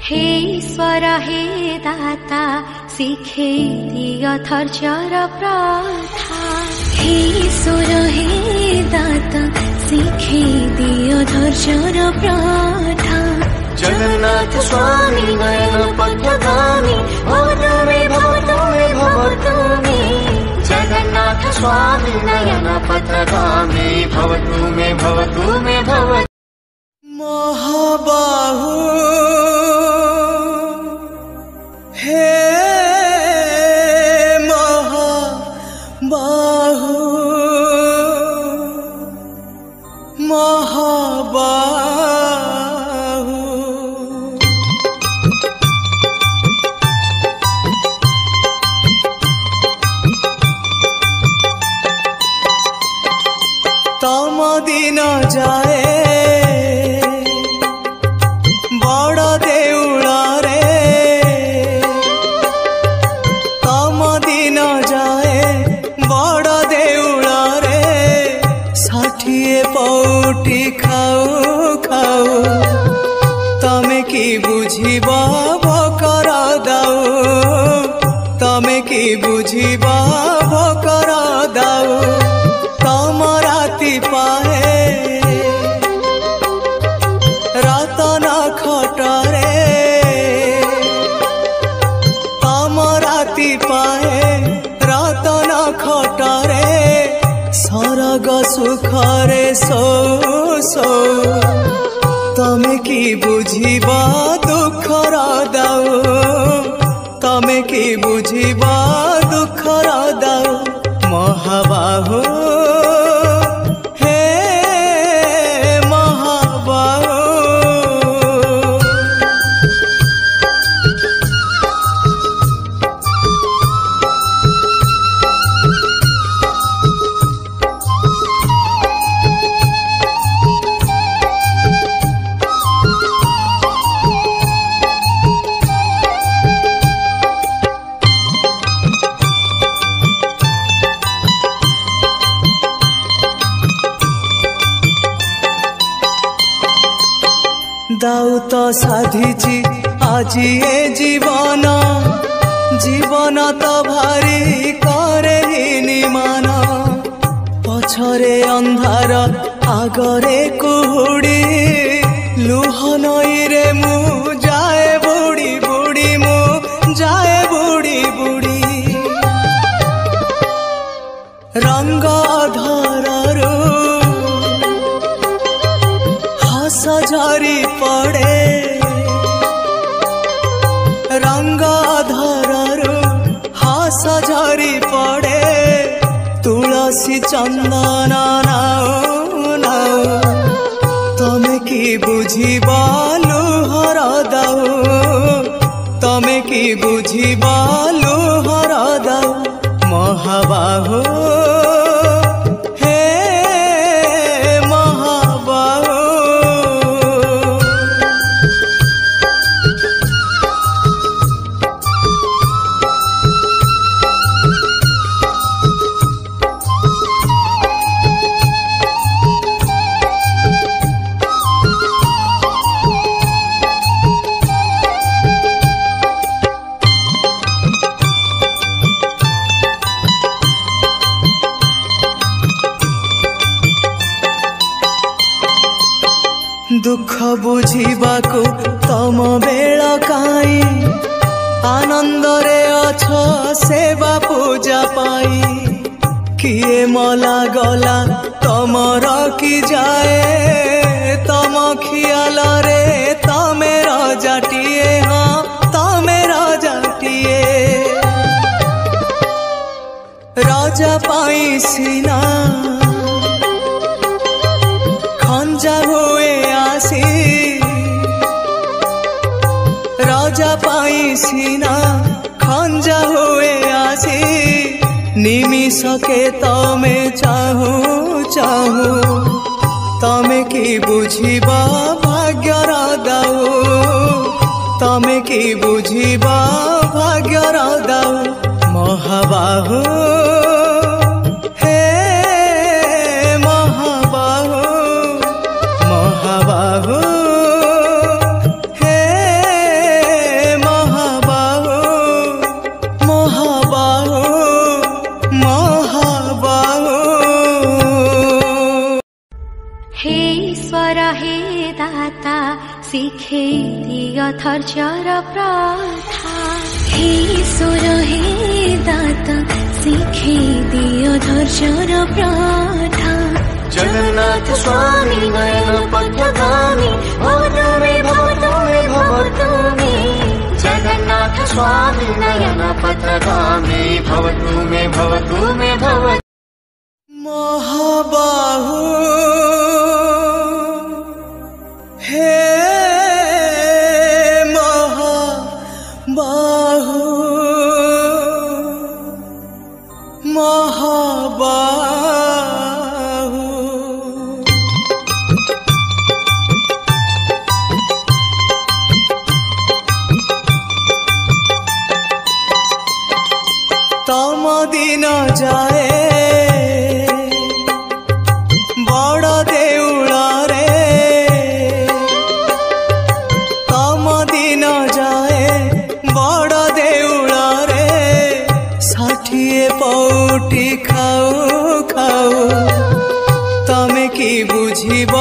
हे ईश्वर हे दाता शिखे दियो धैर्यर प्रथा। हे ईश्वर हे दाता शिखे दियो धैर्यर प्रथा। जगन्नाथ स्वामी नयन पथगामी भवतु मे जगन्नाथ स्वामी नयन पथगामी भवतु मे भवतु। महाबाहु हे महाबाहु महाबाहु तम दिन जाए बुझिबा भकर दाओ तमे की बुझिबा भकर दाओ तम राति पाए रतन खटरे तम राति पाए रतन खटरे सरग सुखरे सो सो तमे की बुझिबा दुखर दाओ तमे की बुझिबा दुखर दाओ महाबाहु हे महाबाहु दाऊ तो साधिची आजी ए जीवन जीवन तो भारी करे निमान पछरे अंधार आगरे कुहुड़ी लुह नई रे मु जाए बुड़ी बुड़ी मु जाए बुड़ी बुड़ी रंग धररू हस झरी पड़े रंग धररू हस झरी पड़े तुलसी चंदन नाओ नाओ तमे की बुझिबा लुहर दाओ तमे की बुझिबा लुहर दाओ महाबाहु दुख बुझिबाकु तम बेल काई आनंद रे अछ सेवा पूजा पाई किए मला गला तम रखी जाए तम खियाल रे तमे रजाटिए हाँ तमे रजाटिए राजा पाई सीना खंजा हुए आसी राजा पाई सीना खंजा हुए आसी निमिषके तमे चाहू चाहू तमे की बुझिबा भाग्यर दाओ तमे की बुझिबा भाग्यर दाओ महाबाहु महाबाहु हे ଶିଖେଇ ଦିଅ ଧୈର୍ଯ୍ୟର ପ୍ରଥା ହେ ଈଶ୍ୱର ହେ ଦାତା ଶିଖେଇ ଦିଅ ଧୈର୍ଯ୍ୟର ପ୍ରଥା जगन्नाथ स्वामी नयन पथगामी भवतु मे भवतु मे भवतु मे जगन्नाथ स्वामी नयन पथगामी भवतु मे भवतु मे भवतु महाबाहु हे महाबाहु महाबाहु तम दिन जाए बड़ देउल रे तम दिन जाए बड़ देउल रे 60 पौटी खाऊ खाऊ तमे की बुझिब